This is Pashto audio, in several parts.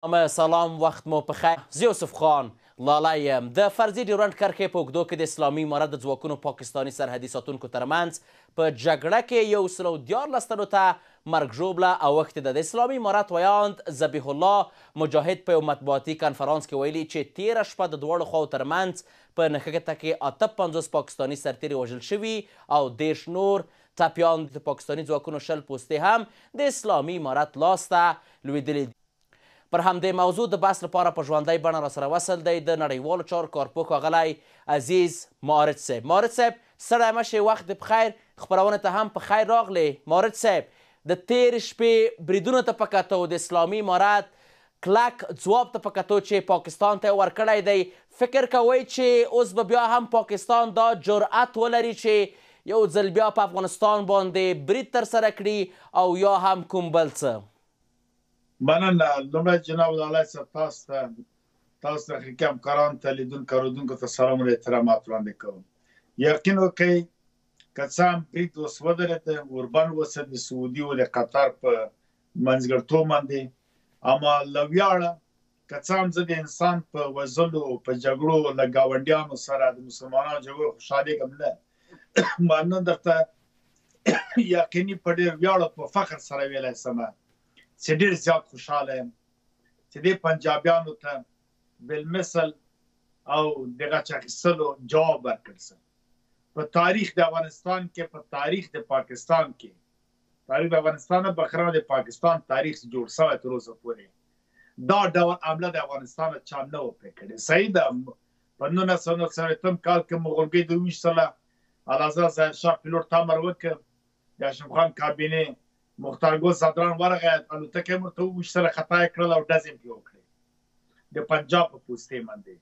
سلام، وخت مو په خیر. زه یوسف خان لاله یم. د فرضي ډیورنډ کرښې په اوږدو کې د اسلامي امارت د ځواکونو پاکستاني سرحدي ساتونکو ترمنځ په جګړه کې 114 تنو ته مرګ ژوبله اوښتې ده. د اسلامي امارت ویاند ذبیح الله مجاهد په یو مطبوعاتي کنفرانس کې ویلي چې تېره شپه د دواړو خواو ترمنځ په نښته کې 58 پاکستاني سرتیري وژل شوي او 30 نور ټپیان. د پاکستاني ځواکونو 10 پوستې هم د اسلامي امارت لاسته لوېدلي دي. پر همدې موضوع د بحث لپاره په ژوندۍ بڼه راسره وصل دی د نړیوالو چارو کارپوه ښاغلی عزیز مارد صاحب. مارد صاحب ستړی مه شئ، وخت دې په خیر، خپرونې ته هم په خیر راغلی. مارد صاحب، د تېرې شپې بریدونو ته په کتو د اسلامي امارت کلک ځواب ته په کتو چې پاکستان ته یې ورکړی دی، فکر کوئ چې اوس به بیا هم پاکستان دا جرأت ولري چې یو ځل بیا په افغانستان باندې برید ترسره کړي او یا هم کوم بل څه؟ مننه. لومړی جناب لالی صاحب تاسو ته حقیقي همکارانو ته لیدونکو اورېدونکو ته سلام او احترامات وړاندې کوم. یقین وکړئ که څه هم برید اوس ودرېده، اوربند اوسه د سعودي او د قطر په منځګړیتوب باندې، اما له ویاړه که څه هم زه د انسان په وژلو په جګړو له ګاونډیانو سره د مسلمانانو جګړو خوشحالېږم نه، ما درته یقیني په ډېر ویاړ او په فخر سره ویلی شم چې ډېر زیات خوشحاله یم چې دې پنجابیانو ته بالمثل او د غچ اخیستلو جواب ورکړل شي. په تاریخ د افغانستان کې، په تاریخ د پاکستان کې، تاریخ د افغانستان نه بخره د پاکستان تاریخ جوړ شوی تر اوسه پورې دا ډول حمله د افغانستان چا نه و پرې کړې. صحیح ده، په 1990 کال کې مغولګۍ د 20 ساله اعلیحضرت ظاهرشاه پیلوټ ته امر وکړ، د هاشم خان کابینې مختار ګل صدران ورغی، الوتکه یې ورته وویشتله، خطا یې کړل او ډز یې پرې وکړې د پنجاب په پوستې باندې.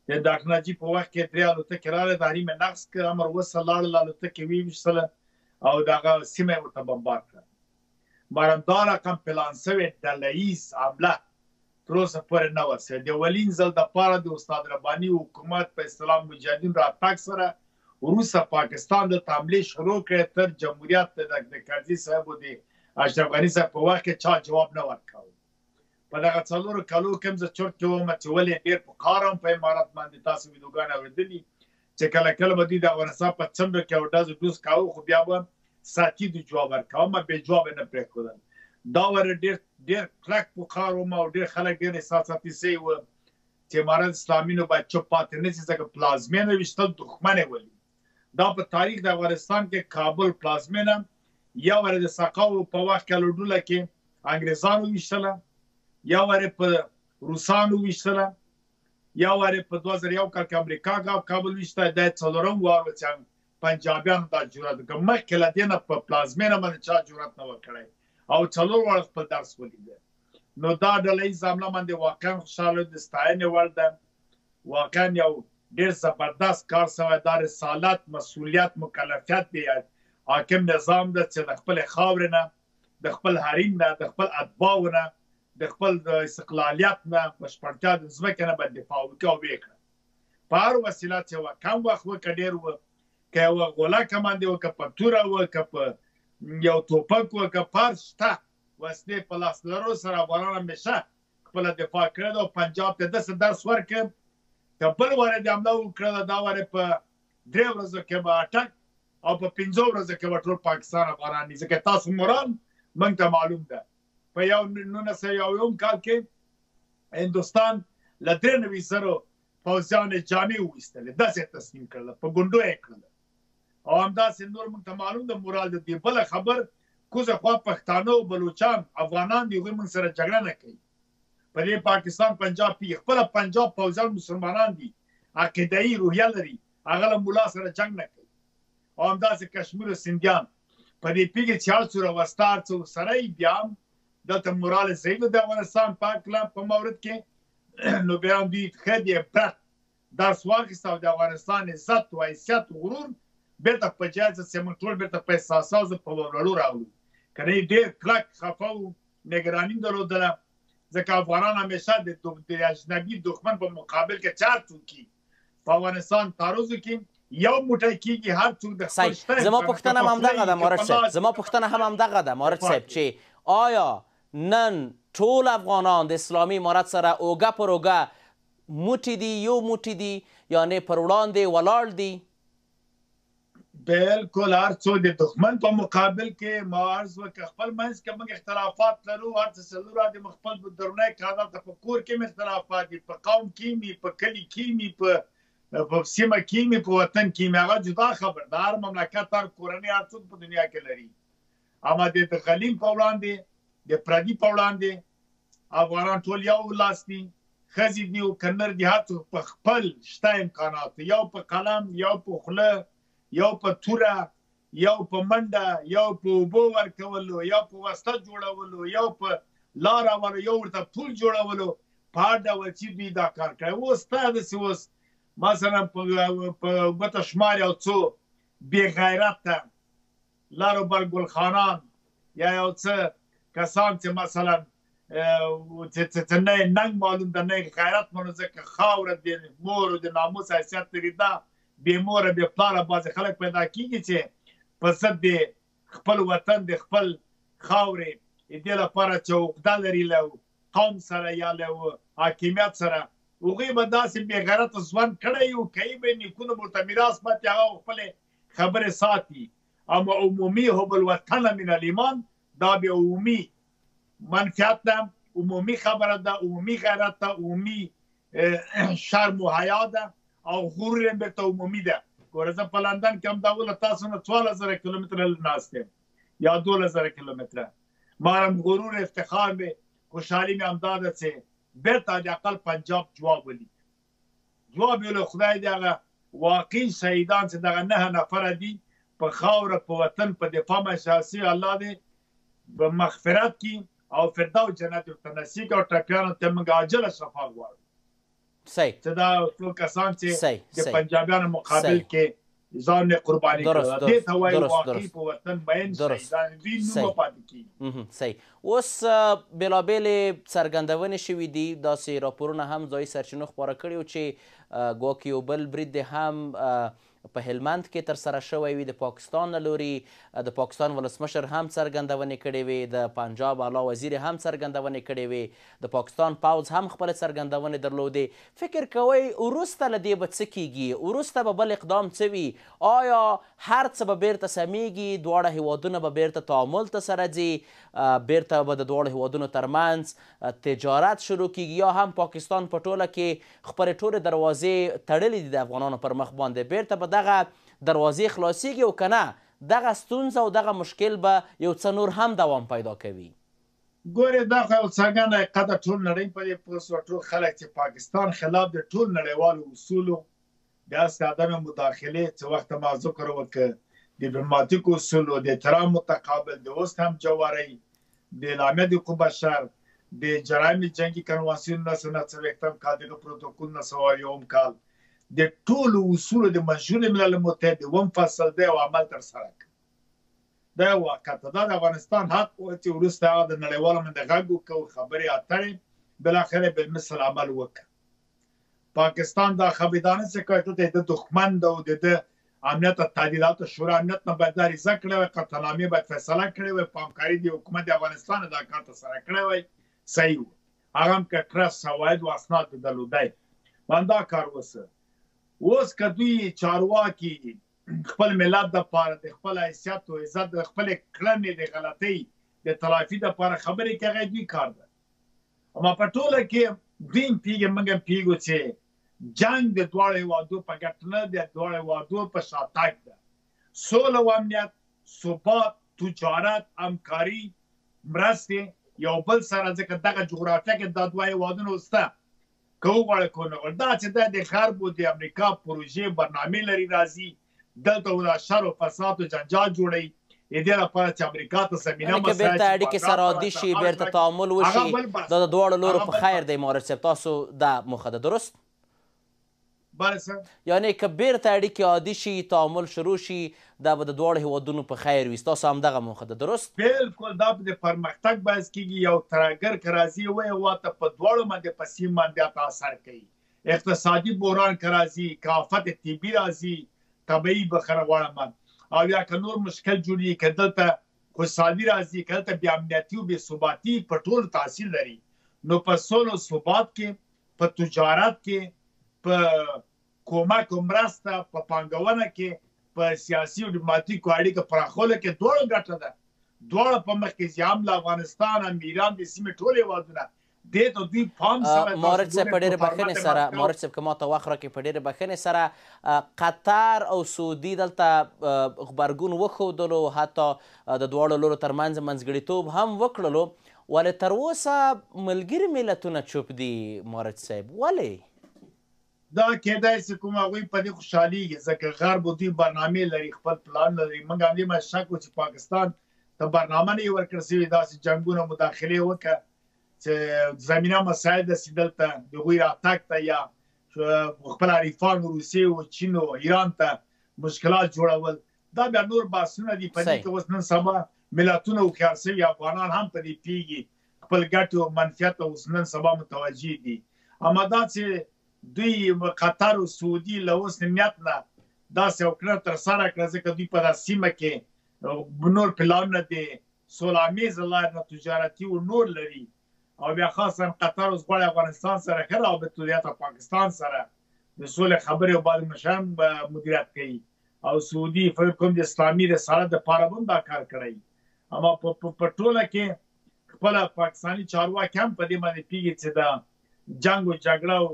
د ډاکټر نجیب په وخت کې 3 الوتکې راغلې، تحریم یې نقض کړ، امر وسه لاړل، الوتکې ویویشتله او دغه سیمه یې ورته بمبار کړه. همدا رقم پلان شوې ډله ییز حمله تر اوسه پورې نه وه شوې. د اولین ځل دپاره د استاد رباني حکومت په اصطلاح مجاهدین راتګ سره وروسته پاکستان دلته حملې شروع کړې، تر جمهوریت د کرزي صاحب او د اشرف غني صاحب په وخت کې چا جواب نه ورکاوه. په دغه 4 کالو کې زه چرت کې وم چې ولې ډېر په کار وم په امارت باندې. تاسو ویډیوګانې اورېدلي چې کله کله به دوی د افغانستان په څنډو کې او ډز ډوز کاوه، خو بیا به ساتي د جواب ورکاوه، ما بې جوابه نه پرېښودل. دا ور ډېر کلک په کار وم او ډېر خلک ډېر احساساتي سوي وو چې امارت اسلامي نو باید چوپ پاتې نه شي، ځکه پلازمینه ویشتل دښمن یې ولي. دا په تاریخ د افغانستان کې کابل پلازمینه یا ور د سقاو په وخت کې لوډوله کې انګریزانو ویشتله، یا ور په روسانو ویشتله، یا ور په 2001 کال کې امریکا کابل ویشته. دا څلورم وار و چې پنجابیانو دا جرأت وکړ. مخکې له دې نه په پلازمینه باندې چا جرأت نه وکړی او 4 وار خپل درس ولیده. نو دا ډله ییزه حمله باندې واقعا خوشحاله د ستاینې وړ ده. واقعا یو ډېر زبردست کار شوی. دا رسالت، مسؤلیت، مکلفیت دی حاکم نظام ده چې د خپل خاورې نه، د خپل حریم نه، د خپل اتباعو نه، د خپل استقلالیت نه، بشپړتیا د ځمکې نه باید دفاع وکړي او ویې کړه په هر وسیله چې وه. کم وخت وه که ډېر وه، که یوه غولکه باندې وه، که په توره وه، که په یو توپک وه، که په هر شته وسلې په لاس لرلو سره افغانان همیشه خپله دفاع کړې ده او پنجاب ته داسې درس ورکړ که بل واره د حمله وکړله، دا واره په 3 ورځو کې به اټک او په 5 ورځو کې به ټول پاکستان افغانان دي، ځکه تاسو مورال موږ ته معلوم ده. په 1901 کال کې هندوستان له 93,000 پوځیانو جامې وویستلې، داسې تصمیم کړله، په ګونډو یې کړله او همداسې نور موږ ته معلوم ده مورال د دې. بله خبر کوزه خوا پښتانه او بلوچان افغانان دي، هغوی موږ سره جګړه نه کوي. په دې پاکستان پنجاب کې خپله پنجاب پوځیان مسلمانان دي، عقیده‌ایي روحیه لري، هغه له ملا سره جنګ نه کوي. او همداسې کشمیر او سندیان په دې پیږي چې هر څومره وسته هر څه سره یې بیا هم دلته مورال ضعیف د افغانستان په مورد کې. نو بیا هم دوی ښه د عبرت درس واخیسته او د افغانستان عزت او حیثیت او غرور بېرته په جای ځای چې موږ ټول بېرته په احساساتو په ورړو راغلو. که نه ډېر کلک خفه وو، نګراني درلودله، ځکه افغانان همیشه د اجنبي دښمن په مقابل کې چا څوک په افغانستان تعرض وکړي یو موټی کېږي، هر څوک د خپل زما پوښتنه هم همدغه ده مارد صاحب، زما پوښتنه هم همدغه ده مارد صاحب، چې آیا نن ټول افغانان د اسلامي امارت سره اوږه پر اوږه موټي دي یو موټي دي یعنې پر وړاندې ولاړ دي؟ بالکل هر څو د دښمن په مقابل کې ما عرض وکړ خپل منځ کې موږ اختلافات لرو، هر څه څلور د خپل درنۍ کادا ته په کور کې اختلافات دي، په قوم کې می، په کلی کې می، په سیمه کې می، په وطن کې می، هغه جدا خبر ده. هر مملکت هر کورنۍ هر څوک په دنیا کې لري، اما د غلیم په وړاندې د پردي په وړاندې افغانان ټول یو لاس دي، ښځې دي او کنر دي، هر څوک په خپل شته امکانات یو په قلم یو په خوله یو په توره یو په منډه یو په اوبو ورکولو یو په واسطه جوړولو یو په لاره ورو یو ورته پول جوړولو په هر ډول چې دوی دا کار کوي. اوس تا داسې اوس مثلا په ګوته شمار یو څو بې غیرته لارو بر ګلخانان یا یو څه کسان چې مثلا چې نه ننګ معلوم ده نه غیرت منو ځکه خاوره د مور او د ناموس حیثیت لري، دا بې موره بې پلاره بعضې خلک پیدا کېږي چې په ضد د خپل وطن د خپل خاورې د دې لپاره چې عقده لري له قوم سره یا له حاکمیت سره، هغوی به داسې بې غیرته ژوند کړی وي، کوي به یې نیکونه به ورته میراث پاتې، هغه خپلې خبرې ساتي. اما عمومي حب الوطن من الایمان دا بیا عمومي منفعت ده، عمومي خبره ده، عمومي غیرت ده، عمومي شرم و حیا ده او غرور هم بیرته عمومي ده. ګوره زه په لندن کې هم دا اوله تاسو نه 14,000 کیلومتره ناست یم یا 12,000 کیلومتره، ما هم غرور افتخار مې خوشحالي مې همدا ده چې بیرته حداقل پنجاب جواب ولیدي. جواب یې له خدای دی هغه واقعي شهیدان چې دغه 9 نفره دي په خاوره په وطن په دفاع مشاسي، الله دې په مغفرت کې او فردوس جنت ورته نصیب کړي او ټپیانو ته موږ عاجله شفا غواړو. چې دا ټول کسان چې د پنجابیانو مقابل کې ځان قرباني کړل، دې ته وایي واقعي په وطن مین شهیدان دي، نو پاتې کېږي. صحیح. اوس بېلابېلې څرګندونې شوي دي، داسې راپورونه هم ځایي سرچینو خپاره کړي وو چې ګواکې یو بل برید دی هم په هلمند کې ترسره شوی وي د پاکستان له لوري، د پاکستان ولسمشر هم څرګندونې کړې وې، د پنجاب اعلی وزیر هم څرګندونې کړې وې، د پاکستان پوځ هم خپلې څرګندونې درلودې. فکر کوئ وروسته له دې به څه کیږي؟ وروسته به بل اقدام څه وي؟ آیا هر څه به بیرته سمیږي؟ دواړه هیوادونه به بیرته تعامل ته سره ځي؟ بیرته به د دواړو هیوادونو ترمنځ تجارت شروع کیږي؟ یا هم پاکستان په ټوله کې خپلې ټولې دروازې تړلې دي د افغانانو پر مخ باندې، بیرته به دغه دروازې خلاصیږي او که نه دغه ستونزه او دغه مشکل به یو څه نور هم دوام پیدا کوي؟ ګورې دا خو یو څرګنده حقیقت ټول نړۍ په دې پوه شوه، ټول خلک چې پاکستان خلاف د ټول نړیوالو اصولو د هسې عدم مداخلې څه وخته ما ذکر وکړ، ډیپلوماتیکو اصولو د احترام متقابل، د اوس هم جوارۍ، د اعلامیه د حقوق بشر، د جرایم جنگي کنوانسیون 1990 کال دغه پروتوکول 1901 کال، د ټولو اصولو د منشور ملل متحد 1 فصل دی او عمل ترسره کړ. دا یو واقعیت ده، دا د افغانستان حق و چې وروسته هغه د نړیوالو باندې غږ وکړو، خبرې اترې بالاخره بالمثل عمل وکړ. پاکستان دا خبردانه څه کوي ته د دښمن ده او د امنیت تعدیلاتو شورا امنیت نه باید دا ریزه کړې وای، قطعنامې باید فیصله کړې وای، په همکاري د حکومت د افغانستان دا کار ترسره کړی وای، صحیح و. هغه هم که کره شواهد و اسناد درلودی باندې دا کار وسه. اوس که دوی چارواکي خپل ملت دپاره د خپل حیثیت او عزت د خپلې کړنې د غلطۍ د تلافي دپاره خبرې کوي، هغه دوی کار ده. اما په ټوله کې دوی هم پوهېږي، موږ هم پوهېږو چې جنګ د دواړو هېوادو په ګټه نه دی، د دواړو هېوادو په شاتګ ده. سوله او امنیت، ثبات، تجارت، همکاري، مرستې یو بل سره، ځکه دغه جغرافیه کې دا دوه هېوادونه شته. که وغواړي که ونه غواړي، دا چې دا د غرب او د امریکا پروژې برنامې لري راځي دلته د شر او فساد او جنجال جوړوي، د دې لپاره چې امریکا ته زمینه مساعد که بیرته اړیکې سره عادي شي، بیرته تعامل وشي، دا د دواړو لورو په خیر دی. مورد صاحب تاسو دا موخه ده، درست؟ بله سر، یعنې که بیرته اړیکې عادي شي، تعامل شروع شي، دا به د دواړو هیوادونو په خیر وي. ستاسو همدغه موخه ده، درست؟ بالکل، دا د پرمختګ باعث کېږي. یو ترهګر که راځي یوه هېواد ته په دواړو باندې په سیم باندې اثر کوي. اقتصادي بحران که راځي، که آفت طبي راځي، طبیعي بخره غواړم، او یا که نور مشکل جوړېږي، که دلته خوشحالي راځي که هلته بې امنیتي او بې ثباتي په ټولو تاثیر لري نو په سولو ثبات کې په تجارت کې په کومک او مرسته په پانګونه کې په سیاسي او ډیپلوماتیکو اړیکو پراخولو کې دواړو ګټه ده دواړه په مخ کې چې هم له افغانستان هم ایران د سیمې ټول هېوادونه دې ته دوی پام سره مارج صاحب په ډېرې بښنې سره مارج صاحب که ماته وخت راکړې په ډېرې بښنې سره قطر او سعودي دلته غبرګون وښودلو حتی د دواړو لورو ترمنځ منځګړیتوب هم وکړلو ولې تر اوسه ملګري ملتونه چوپ دي مارج صاحب ولې دا کېدای شي کوم هغوی په دې خوشحالېږي ځکه غرب دوی برنامې لري خپل پلان لري موږ همدې ما شک و چې پاکستان ته برنامه نه یې ورکړل شوې داسې جنګونه مداخلې وکړه چې زمینه مسایل داسې دلته د هغوی راتګ ته یا خپل حریفان روسیې او چین او ایران ته مشکلات جوړول دا بیا نور بحثونه دي په دې کې اوس نن سبا ملتونه هوښیار شوي افغانان هم په دې پوهېږي خپل ګټې او منفیت اوس نن سبا متوجه دي اما دا چې دوی قطر او سعودي له اوس نیت نه داسې وکړه ترسره کړه ځکه دوی په دا سیمه کې نور پلانونه دي سوله لار نه تجارتي او نور لري او بیا خاصا قطر اوس غواړي افغانستان سره ښه رابطه لري حتی پاکستان سره د سولې خبرې او بعد مشران مدیریت کوي او سعودي فکر کوم د اسلامي رسالت دپاره هم دا کار کړی اما په ټوله کې خپله پاکستاني چارواکي هم په دې باندې پوهېږي چې د جنګ او جګړه او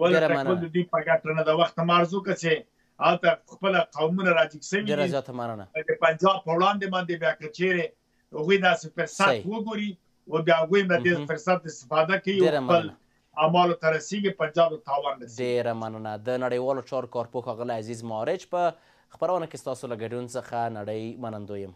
ولې د دوی په ګټه نه د وخت مارزو که چې هلته خپله قومونه راجګ شوي دي د پنجاب په وړاندې باندې بیا که چیرې هغوی داسې فرصت وګوري و بیا هغوی هم د دې فرصت استفاده کوي او خپل اعمالو ته رسېږي پنجاب ته تاوان رسېږي ډېره مننه د نړیوالو چارو کارپوه ښاغلی عزیز مارج په خپرونه کې ستاسو له ګډون څخه نړۍ منندوی یم